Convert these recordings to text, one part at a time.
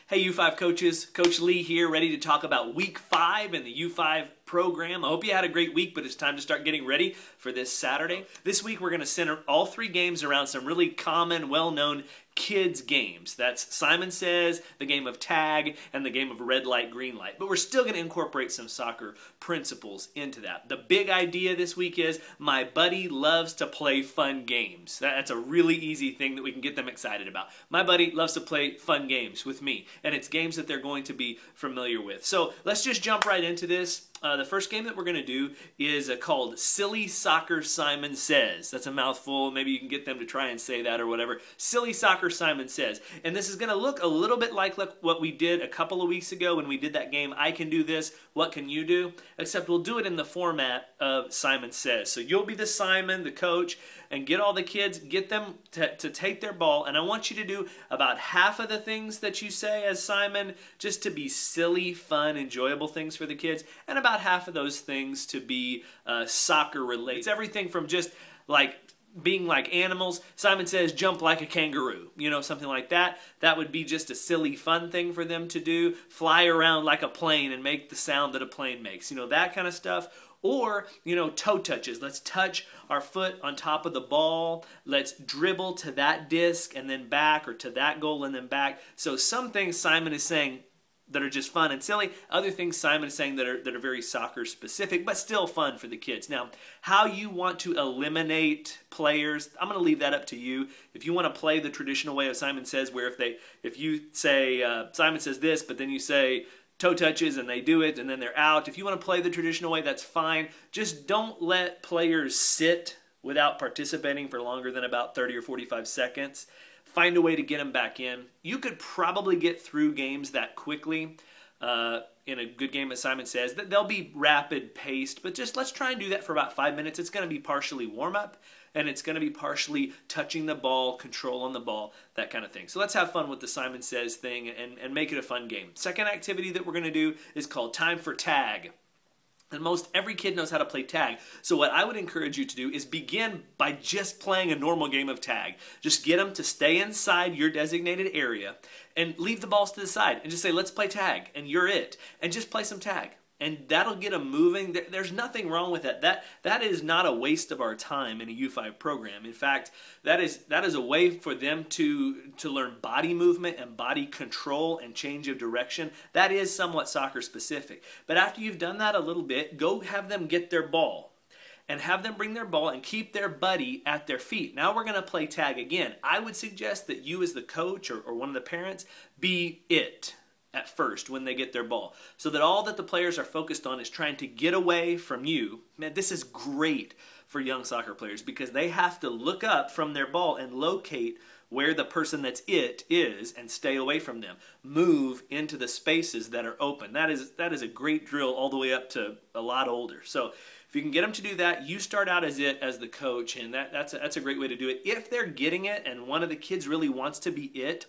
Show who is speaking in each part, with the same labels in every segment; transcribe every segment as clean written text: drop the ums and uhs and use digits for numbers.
Speaker 1: Hey U5 coaches, Coach Lee here, ready to talk about week 5 in the U5 program. I hope you had a great week, but it's time to start getting ready for this Saturday. This week we're going to center all 3 games around some really common, well-known kids games. That's Simon Says, the game of tag, and the game of red light, green light. But we're still going to incorporate some soccer principles into that. The big idea this week is my buddy loves to play fun games. That's a really easy thing that we can get them excited about. My buddy loves to play fun games with me, and it's games that they're going to be familiar with. So let's just jump right into this. The first game that we're going to do is called Silly Soccer Simon Says. That's a mouthful. Maybe you can get them to try and say that or whatever. Silly Soccer Simon Says. And this is going to look a little bit like what we did a couple of weeks ago when we did that game, I Can Do This, What Can You Do? Except we'll do it in the format of Simon Says. So you'll be the Simon, the coach, and get all the kids, get them to take their ball. And I want you to do about half of the things that you say as Simon just to be silly, fun, enjoyable things for the kids, and about half of those things to be soccer related. It's everything from just like being like animals. Simon Says jump like a kangaroo, you know, something like that. That would be just a silly fun thing for them to do. Fly around like a plane and make the sound that a plane makes, you know, that kind of stuff. Or, you know, toe touches. Let's touch our foot on top of the ball. Let's dribble to that disc and then back, or to that goal and then back. So some things Simon is saying that are just fun and silly. Other things Simon is saying that are very soccer specific, but still fun for the kids. Now, how you want to eliminate players, I'm going to leave that up to you. If you want to play the traditional way of Simon Says, where if you say Simon says this, but then you say toe touches and they do it and then they're out. If you want to play the traditional way, that's fine. Just don't let players sit without participating for longer than about 30 or 45 seconds. Find a way to get them back in. You could probably get through games that quickly in a good game, as Simon Says. They'll be rapid paced, but just let's try and do that for about 5 minutes. It's going to be partially warm up, and it's going to be partially touching the ball, control on the ball, that kind of thing. So let's have fun with the Simon Says thing and make it a fun game. Second activity that we're going to do is called Time for Tag. And most every kid knows how to play tag. So what I would encourage you to do is begin by just playing a normal game of tag. Just get them to stay inside your designated area and leave the balls to the side and just say, let's play tag, and you're it. And just play some tag. And that'll get them moving. There's nothing wrong with that. That is not a waste of our time in a U5 program. In fact, that is a way for them to learn body movement and body control and change of direction. That is somewhat soccer specific. But after you've done that a little bit, go have them get their ball. And have them bring their ball and keep their buddy at their feet. Now we're going to play tag again. I would suggest that you as the coach or one of the parents be it at first when they get their ball, so that all that the players are focused on is trying to get away from you. Man, this is great for young soccer players because they have to look up from their ball and locate where the person that's it is and stay away from them. Move into the spaces that are open. That is a great drill all the way up to a lot older. So if you can get them to do that, you start out as it as the coach, and that's a great way to do it. If they're getting it and one of the kids really wants to be it,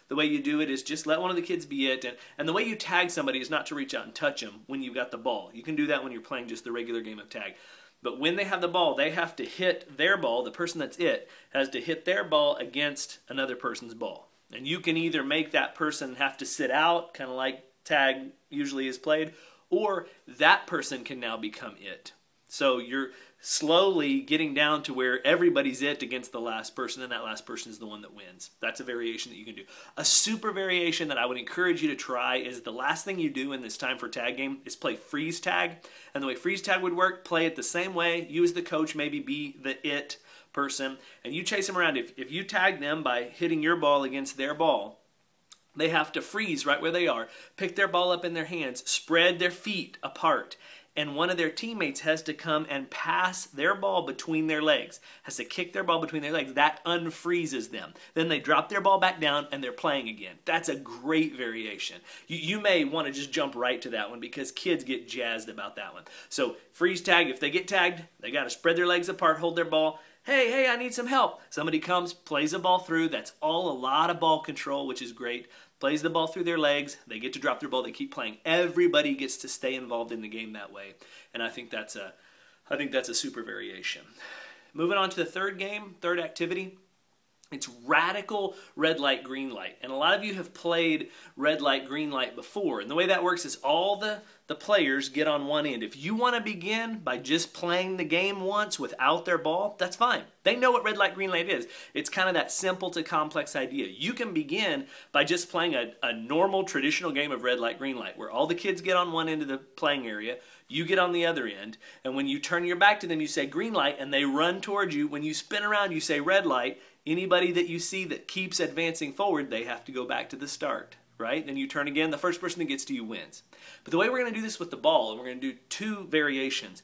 Speaker 1: the way you do it is just let one of the kids be it. And the way you tag somebody is not to reach out and touch them when you've got the ball. You can do that when you're playing just the regular game of tag. But when they have the ball, they have to hit their ball. The person that's it has to hit their ball against another person's ball. And you can either make that person have to sit out, kind of like tag usually is played, or that person can now become it. So you're slowly getting down to where everybody's it against the last person, and that last person is the one that wins. That's a variation that you can do. A super variation that I would encourage you to try is the last thing you do in this Time for Tag game is play freeze tag. And the way freeze tag would work, play it the same way. You as the coach maybe be the it person, and you chase them around. If you tag them by hitting your ball against their ball, they have to freeze right where they are, pick their ball up in their hands, spread their feet apart, and one of their teammates has to come and pass their ball between their legs, has to kick their ball between their legs. That unfreezes them. Then they drop their ball back down and they're playing again. That's a great variation. You may want to just jump right to that one because kids get jazzed about that one. So freeze tag, if they get tagged, they got to spread their legs apart, hold their ball. Hey, I need some help. Somebody comes, plays the ball through. That's all a lot of ball control, which is great. Plays the ball through their legs. They get to drop their ball. They keep playing. Everybody gets to stay involved in the game that way. And I think that's a super variation. Moving on to the third game, third activity. It's radical red light, green light. And a lot of you have played red light, green light before. And the way that works is all the players get on one end. If you want to begin by just playing the game once without their ball, that's fine. They know what red light, green light is. It's kind of that simple to complex idea. You can begin by just playing a normal, traditional game of red light, green light, where all the kids get on one end of the playing area, you get on the other end, and when you turn your back to them, you say green light, and they run towards you. When you spin around, you say red light. Anybody that you see that keeps advancing forward, they have to go back to the start, right? Then you turn again. The first person that gets to you wins. But the way we're going to do this with the ball, and we're going to do two variations.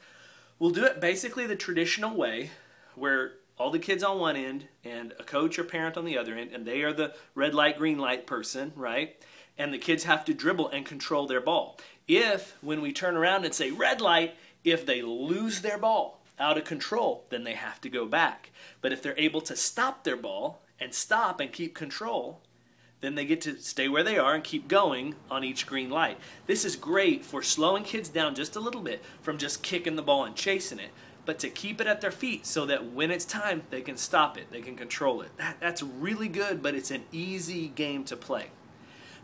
Speaker 1: We'll do it basically the traditional way, where all the kids on one end and a coach or parent on the other end, and they are the red light, green light person, right? And the kids have to dribble and control their ball. If, when we turn around and say red light, if they lose their ball out of control, then they have to go back. But if they're able to stop their ball and stop and keep control, then they get to stay where they are and keep going on each green light. This is great for slowing kids down just a little bit from just kicking the ball and chasing it, but to keep it at their feet so that when it's time, they can stop it, they can control it. That's really good, but it's an easy game to play.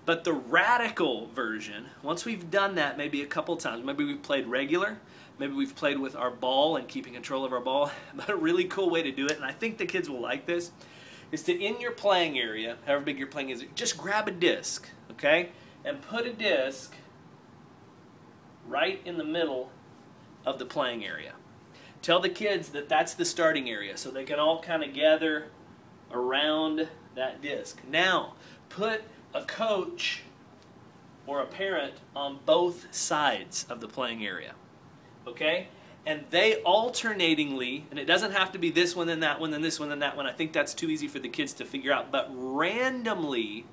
Speaker 1: But the radical version, once we've done that maybe a couple times, maybe we've played regular, maybe we've played with our ball and keeping control of our ball, but a really cool way to do it, and I think the kids will like this, is to, in your playing area, however big your playing is, just grab a disc, okay? And put a disc right in the middle of the playing area. Tell the kids that that's the starting area so they can all kind of gather around that disc. Now, put a coach or a parent on both sides of the playing area, okay? And they alternatingly, and it doesn't have to be this one, then that one, then this one, then that one. I think that's too easy for the kids to figure out. But randomly,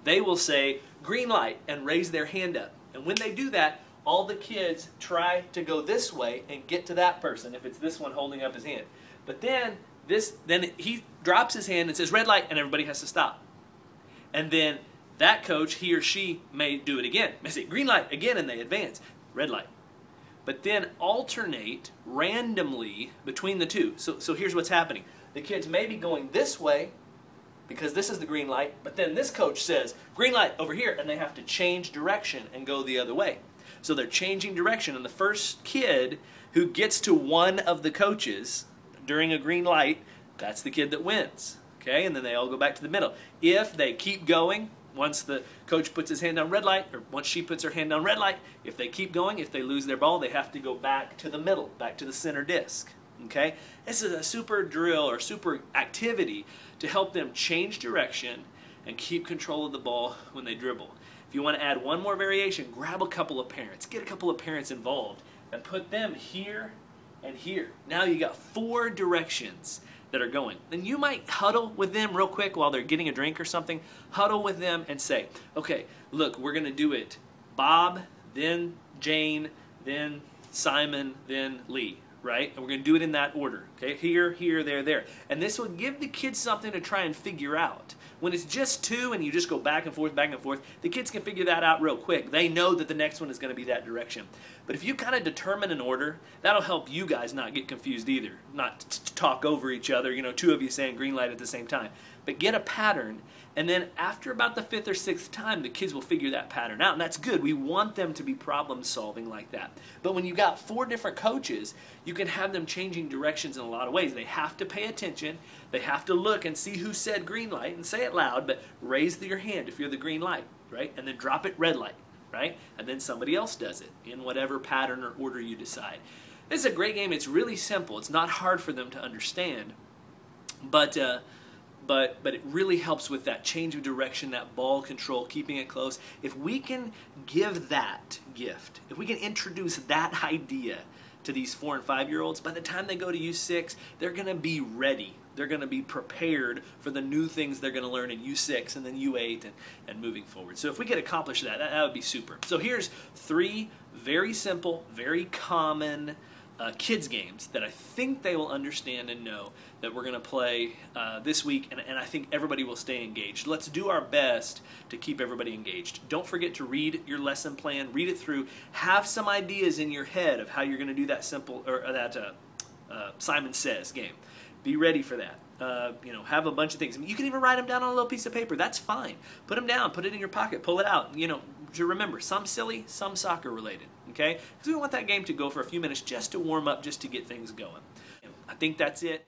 Speaker 1: they will say, green light, and raise their hand up. And when they do that, all the kids try to go this way and get to that person, if it's this one holding up his hand. But then he drops his hand and says, red light, and everybody has to stop. And then that coach, he or she, may do it again. May say, green light, again, and they advance. Red light. But then alternate randomly between the two. So here's what's happening. The kids may be going this way because this is the green light, but then this coach says, green light over here, and they have to change direction and go the other way. So they're changing direction, and the first kid who gets to one of the coaches during a green light, that's the kid that wins. Okay, and then they all go back to the middle. If they keep going, once the coach puts his hand on red light, or once she puts her hand on red light, if they keep going, if they lose their ball, they have to go back to the middle, back to the center disc. Okay? This is a super drill or super activity to help them change direction and keep control of the ball when they dribble. If you want to add one more variation, grab a couple of parents. Get a couple of parents involved and put them here and here. Now you got 4 directions that are going. Then you might huddle with them real quick while they're getting a drink or something. Huddle with them and say, okay, look, we're going to do it Bob, then Jane, then Simon, then Lee, right? And we're going to do it in that order, okay? Here, here, there, there. And this will give the kids something to try and figure out. When it's just 2 and you just go back and forth, the kids can figure that out real quick. They know that the next one is going to be that direction. But if you kind of determine an order, that'll help you guys not get confused either. Not talk over each other, 2 of you saying green light at the same time. But get a pattern, and then after about the 5th or 6th time, the kids will figure that pattern out. And that's good. We want them to be problem solving like that. But when you got 4 different coaches, you can have them changing directions in a lot of ways. They have to pay attention. They have to look and see who said green light and say it loud, but raise your hand if you're the green light, right? And then drop it red light, right? And then somebody else does it in whatever pattern or order you decide. This is a great game. It's really simple. It's not hard for them to understand, but it really helps with that change of direction, that ball control, keeping it close. If we can give that gift, if we can introduce that idea to these 4- and 5-year-olds, by the time they go to U6, they're going to be ready. They're going to be prepared for the new things they're going to learn in U6 and then U8 and moving forward. So if we could accomplish that, that would be super. So here's 3 very simple, very common kids games that I think they will understand and know that we're going to play this week, and I think everybody will stay engaged. Let's do our best to keep everybody engaged. Don't forget to read your lesson plan, read it through, have some ideas in your head of how you're going to do that simple or that Simon Says game. Be ready for that. have a bunch of things. I mean, you can even write them down on a little piece of paper. That's fine. Put them down. Put it in your pocket. Pull it out. To remember, some silly, some soccer related. Okay? Because we want that game to go for a few minutes just to warm up, just to get things going. I think that's it.